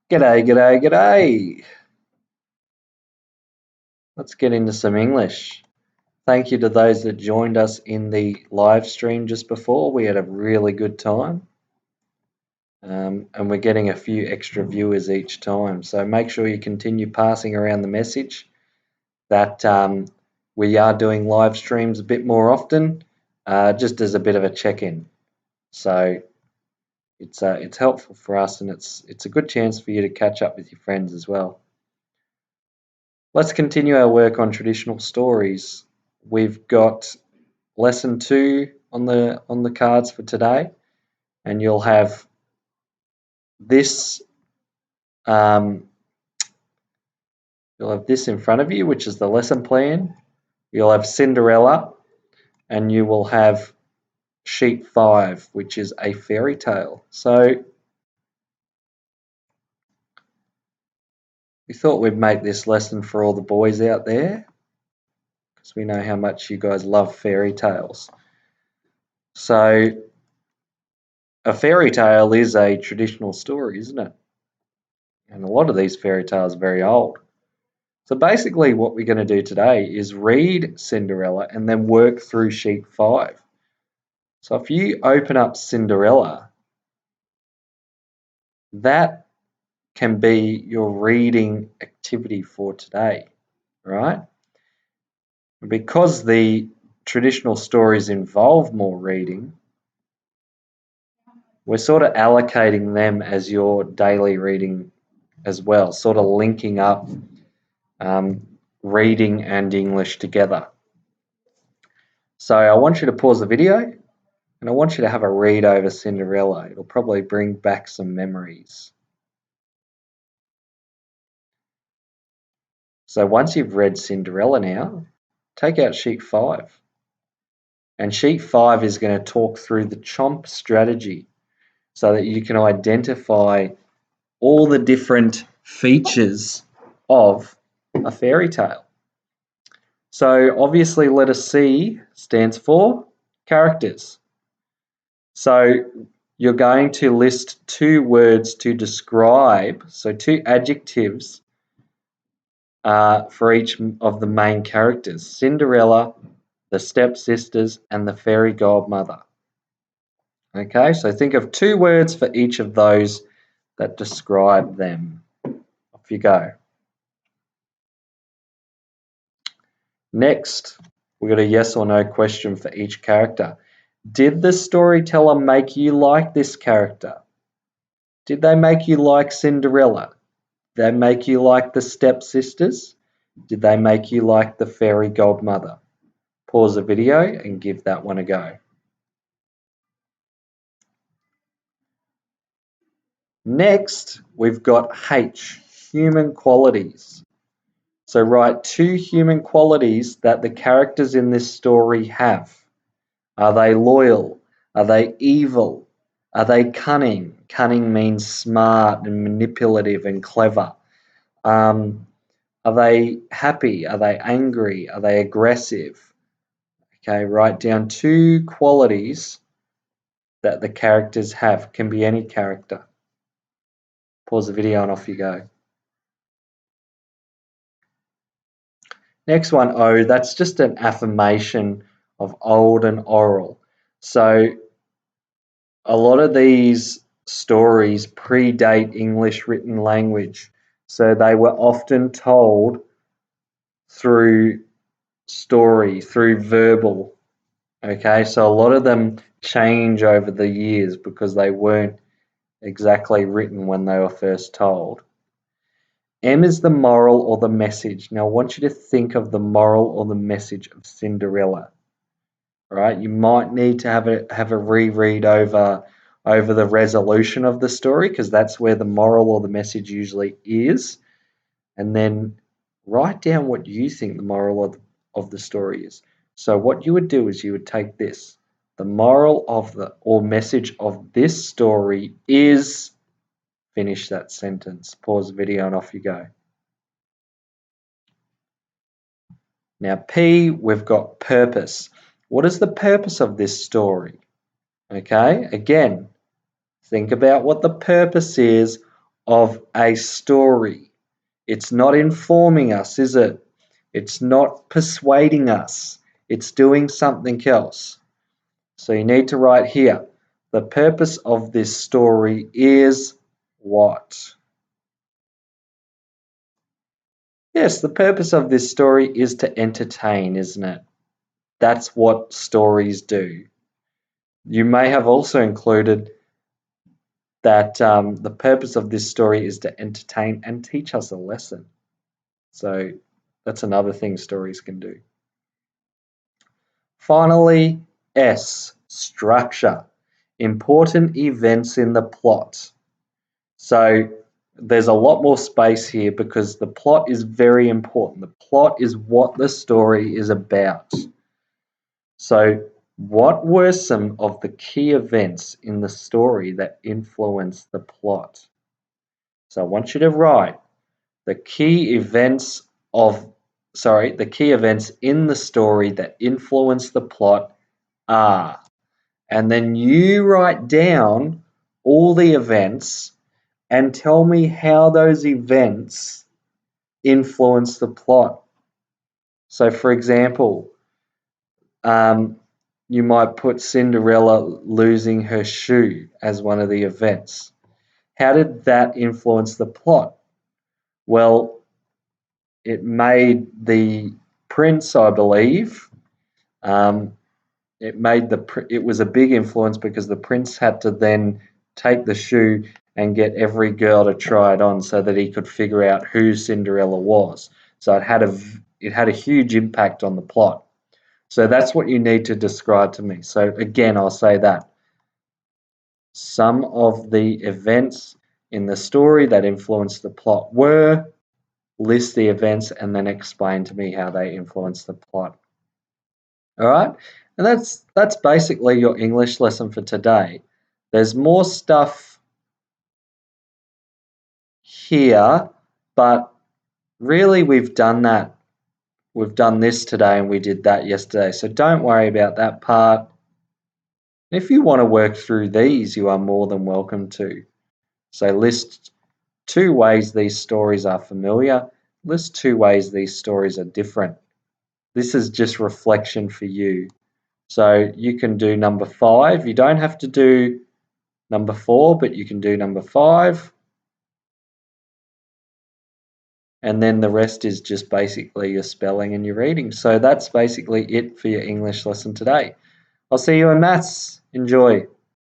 G'day, g'day, g'day. Let's get into some English. Thank you to those that joined us in the live stream just before. We had a really good time. And we're getting a few extra viewers each time. So make sure you continue passing around the message that we are doing live streams a bit more often, just as a bit of a check-in. So it's helpful for us, and it's a good chance for you to catch up with your friends as well. Let's continue our work on traditional stories. We've got lesson 2 on the cards for today, and you'll have this in front of you, which is the lesson plan. You'll have Cinderella, and you will have sheet 5, which is a fairy tale. So we thought we'd make this lesson for all the boys out there, because we know how much you guys love fairy tales. So a fairy tale is a traditional story, isn't it? And a lot of these fairy tales are very old. So basically what we're going to do today is read Cinderella and then work through sheet 5. So if you open up Cinderella, that can be your reading activity for today, right? Because the traditional stories involve more reading, we're sort of allocating them as your daily reading as well, sort of linking up reading and English together. So I want you to pause the video and I want you to have a read over Cinderella. It'll probably bring back some memories. So once you've read Cinderella now, take out sheet 5. And sheet 5 is going to talk through the chomp strategy so that you can identify all the different features of a fairy tale. So obviously letter C stands for characters. So you're going to list 2 words to describe, so 2 adjectives for each of the main characters: Cinderella, the stepsisters, and the fairy godmother. Okay, so think of 2 words for each of those that describe them. Off you go. Next, we've got a yes or no question for each character. Did the storyteller make you like this character? Did they make you like Cinderella? Did they make you like the stepsisters? Did they make you like the fairy godmother? Pause the video and give that one a go. Next, we've got H, human qualities. So write 2 human qualities that the characters in this story have. Are they loyal? Are they evil? Are they cunning? Cunning means smart and manipulative and clever. Are they happy? Are they angry? Are they aggressive? Okay, write down 2 qualities that the characters have. Can be any character. Pause the video and off you go. Next one, O, that's just an affirmation of old and oral. So a lot of these stories predate English written language. So they were often told through story, through verbal. Okay, so a lot of them change over the years because they weren't exactly written when they were first told. M is the moral or the message. Now I want you to think of the moral or the message of Cinderella. All right, you might need to have a reread over the resolution of the story, because that's where the moral or the message usually is, and then write down what you think the moral of the story is. So what you would do is you would take this. The moral of the or message of this story is, finish that sentence. Pause the video and off you go. Now P, we've got purpose. What is the purpose of this story? Okay, again, think about what the purpose is of a story. It's not informing us, is it? It's not persuading us. It's doing something else. So you need to write here, the purpose of this story is what? Yes, the purpose of this story is to entertain, isn't it? That's what stories do. You may have also included that the purpose of this story is to entertain and teach us a lesson. So that's another thing stories can do. Finally, S, structure. Important events in the plot. So there's a lot more space here because the plot is very important. The plot is what the story is about. So what were some of the key events in the story that influenced the plot? So I want you to write the key events the key events in the story that influence the plot are, and then you write down all the events and tell me how those events influence the plot. So, for example, um, you might put Cinderella losing her shoe as one of the events. How did that influence the plot? Well, it made the prince, I believe, um, it was a big influence because the prince had to then take the shoe and get every girl to try it on so that he could figure out who Cinderella was. So it had a huge impact on the plot. So that's what you need to describe to me. So again, I'll say that some of the events in the story that influenced the plot were, list the events and then explain to me how they influence the plot. All right, and that's basically your English lesson for today. There's more stuff here, but really we've done that. We've done this today and we did that yesterday, so don't worry about that part. If you want to work through these, you are more than welcome to. So list 2 ways these stories are familiar, list 2 ways these stories are different. This is just reflection for you. So you can do number 5. You don't have to do number 4, but you can do number 5. And then the rest is just basically your spelling and your reading. So that's basically it for your English lesson today. I'll see you in maths. Enjoy.